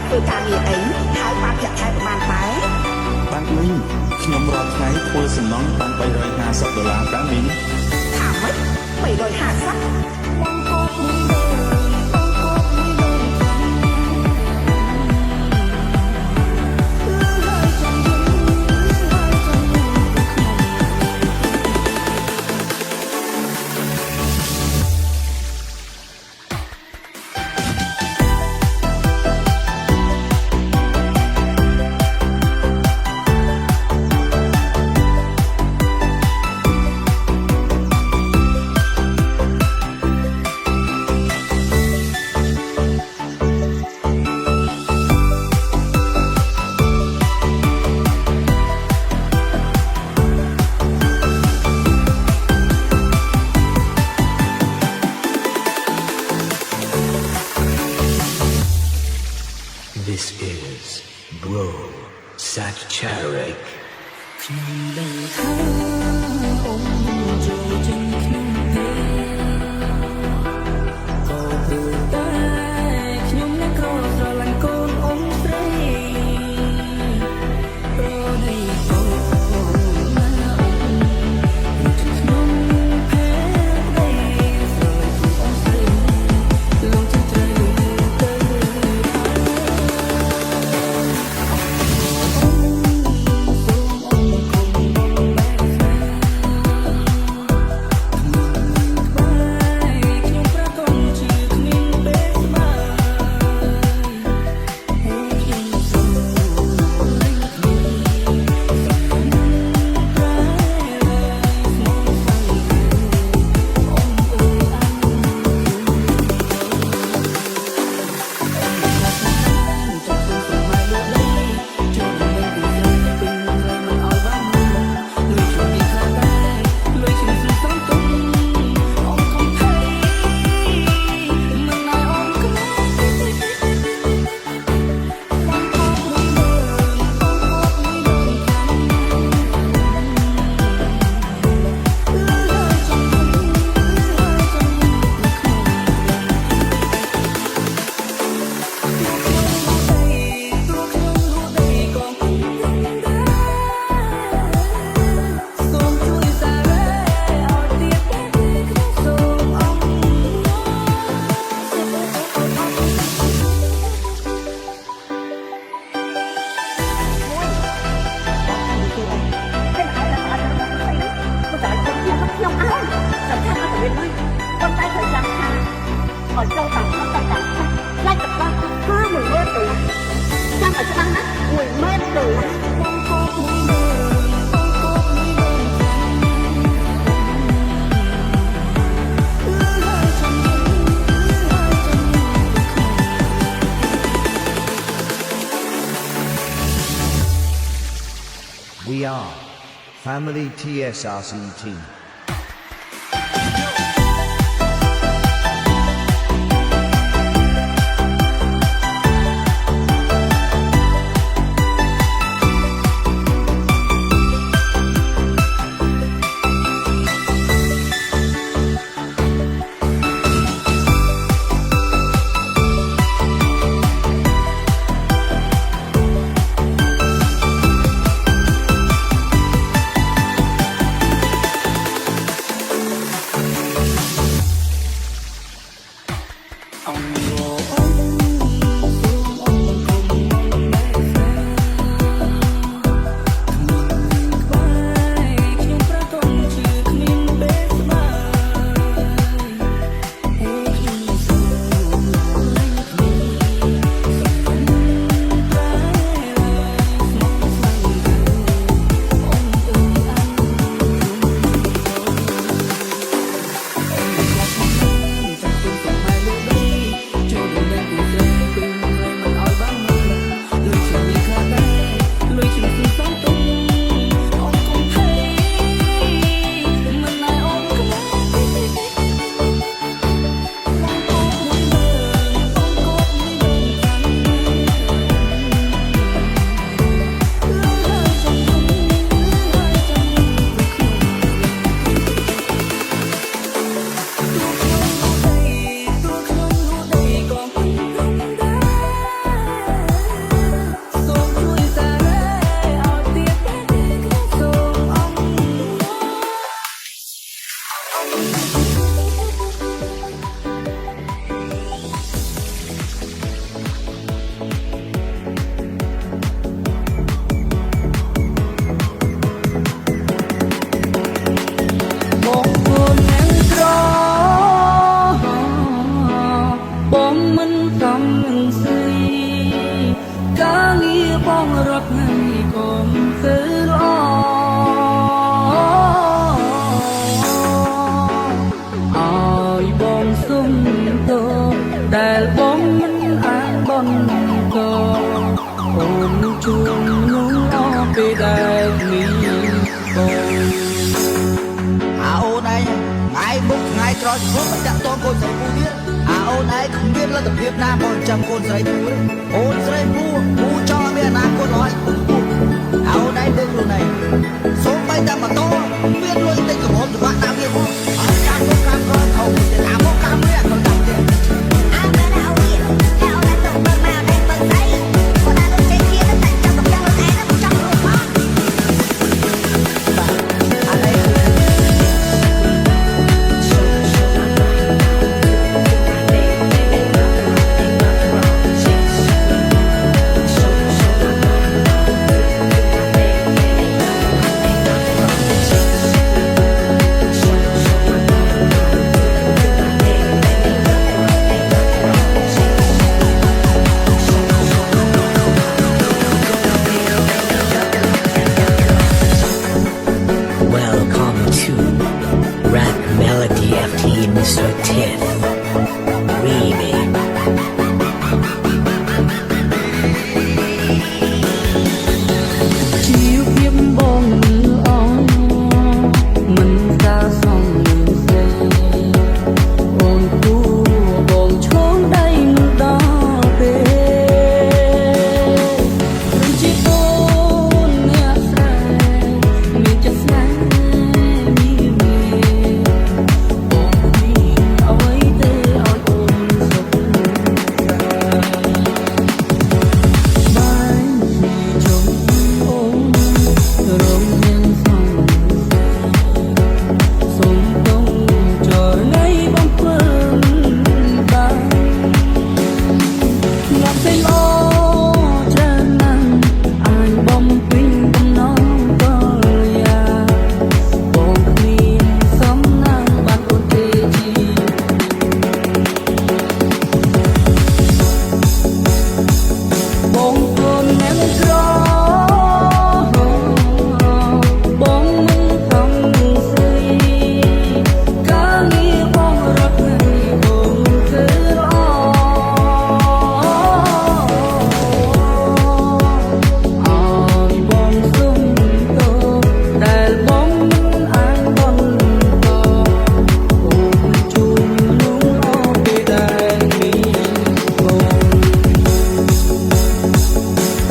ធ្វើការងារអីហើយបានចាក់ខែប្រហែលដែរបានមីងខ្ញុំរាល់ថ្ងៃធ្វើសំណងបាន$350តាមមីងថាម៉េច350This is Bro Satcharic ខ្ញុំដឹងថាអ៊ំចូលជាងខ្ញុំទេក៏ព្រោះតែខ្ញុំនឹងក្រស្រឡាញ់កូនអ៊ំស្រីព្រោះនៃកូនណាខ្ញុំភ័យដីស្រឡាញ់កូនអ៊ំស្រីលោកជាត្រូវទៅឲ្យចូលតាមតាមឡាយទឹកប្រាក់គឺ$10000ចាំឲ្យច្បាស់ណា$10000 We are Family TSRC Team. បងប្អូនអ្នកក្របងមិនកំនឹងស្រីការងារបងរត់ថ្ងៃកុំធ្វើល្អអើយបងសុំតើដែលបងមិនអាចបងតអូនជួននោះអស់ពេលដែលមានបង អូនឯងថ្ងៃមុខថ្ងៃក្រោយឈប់មិនតាក់ទងកូនស្រីពូទៀតអូនឯងគ្មានលទ្ធភាពណាមកចាំកូនស្រីពូទេអូនស្រីពូចង់មានអនាគតល្អអូនឯងដឹងខ្លួនឯងសូម្បីតែម៉ូតូមានលុយតិចកំហុសច្បាស់តាមវាផងអត់ចាំមុខតាមក្រោយអូនទៅតាមមុខតាមនេះក៏តាមទៀត អើមែនអើវាតែអូនទៅបើមកតែបើស្អីគាត់ថាលោកចេះជាតែចាំកំយ៉ាងលោកឯងទៅចង់រួមអត់ អានេះ Welcome to Rap Melody FT Mr. Tiff Remix ជីវភាពបងអងមិនកាសងនឹងស្រីអូនគូបងឈោងដៃនឹងដល់ពេលជាអូនអ្នកស្រីមានចិត្តស្នេហ៍មានបងមានអ្វីទេឲ្យអូនសុខបានជាជុំអូនរំញ៉ាំសំសុំតងចរណៃបំពើបានមកពេលអូច្រើនណាស់អាចបំពេញបំណងក៏យ៉ាបងគ្មានសំណាងបានអូនទេជីបងប្អូនអ្នកក្របងមិនកំស្រីការងារបងរត់ថ្ងៃបងធ្វើល្អអើយបងសុំតើដែលបងមិនអាចបងតអូនជួយនោះអស់ពេលដែលមានបង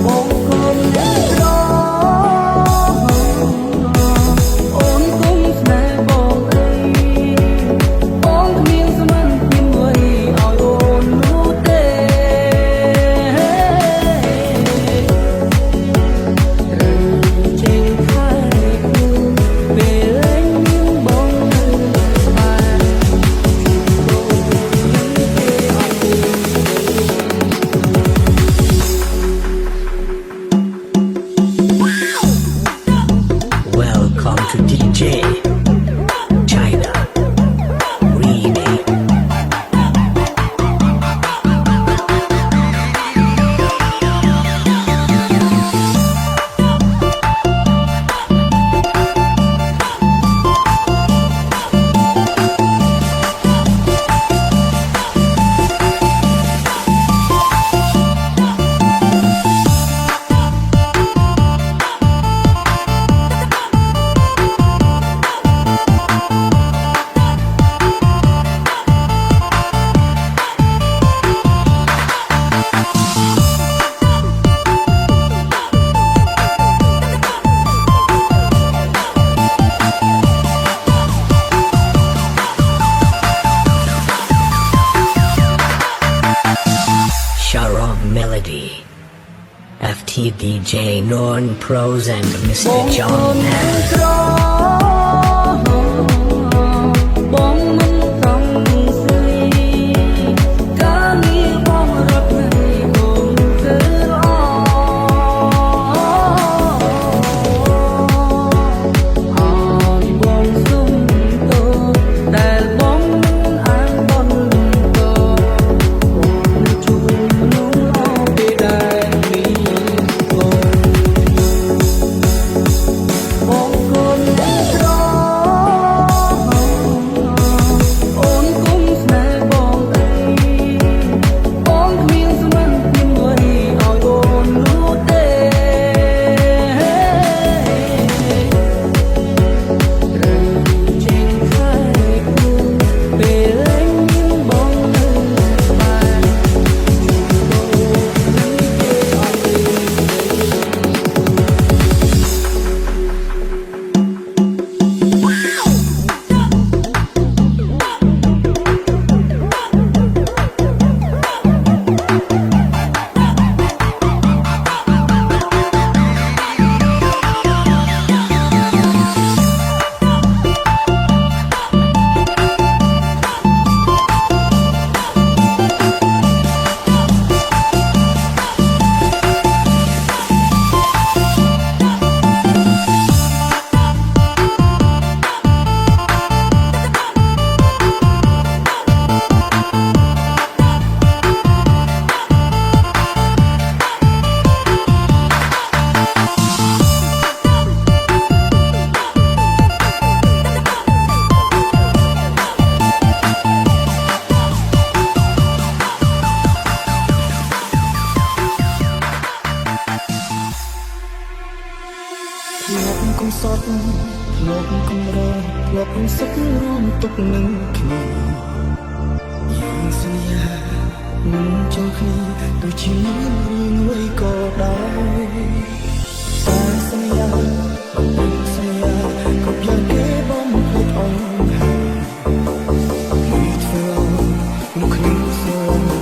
បងកូនអ្នកក្រអូនគុំស្នេហ៍បងអីបងគ្មានស្មានពីមួយឲ្យអូននោះទេត្រូវចេញខែខ្លួនពេលលែងមានបងនៅបានបងមិនទេអត់ទេ Welcome to DJ China Remix Sharon Melody FT DJ Norn Pros and បង Mr. កូ John នអ្នក Nash ក្រប ធ្លាប់កំរធ្លាប់សុខរួមទុកនឹងគ្នាយើងសន្យាមិនចង់គ្នាទោះជាមានរឿងអ្វីក៏ដោយតែសន្យាមិនសន្យាគ្រប់យ៉ាងគេបំភ្លេចអស់ហើយធ្វើឲ្យមុខខ្ញុំស្រឡាញ់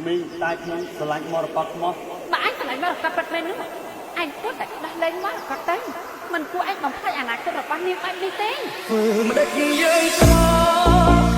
មីតែខ្ញុំស្រឡាញ់មរកតមកបើអញស្រឡាញ់មរកតពិតមែននោះអញគួរតែដោះលែងមរកតទៅមិនគួរអញបំផ្លាញអនាគតរបស់នាងបែបនេះទេធ្វើមិនដេចយើងក្រ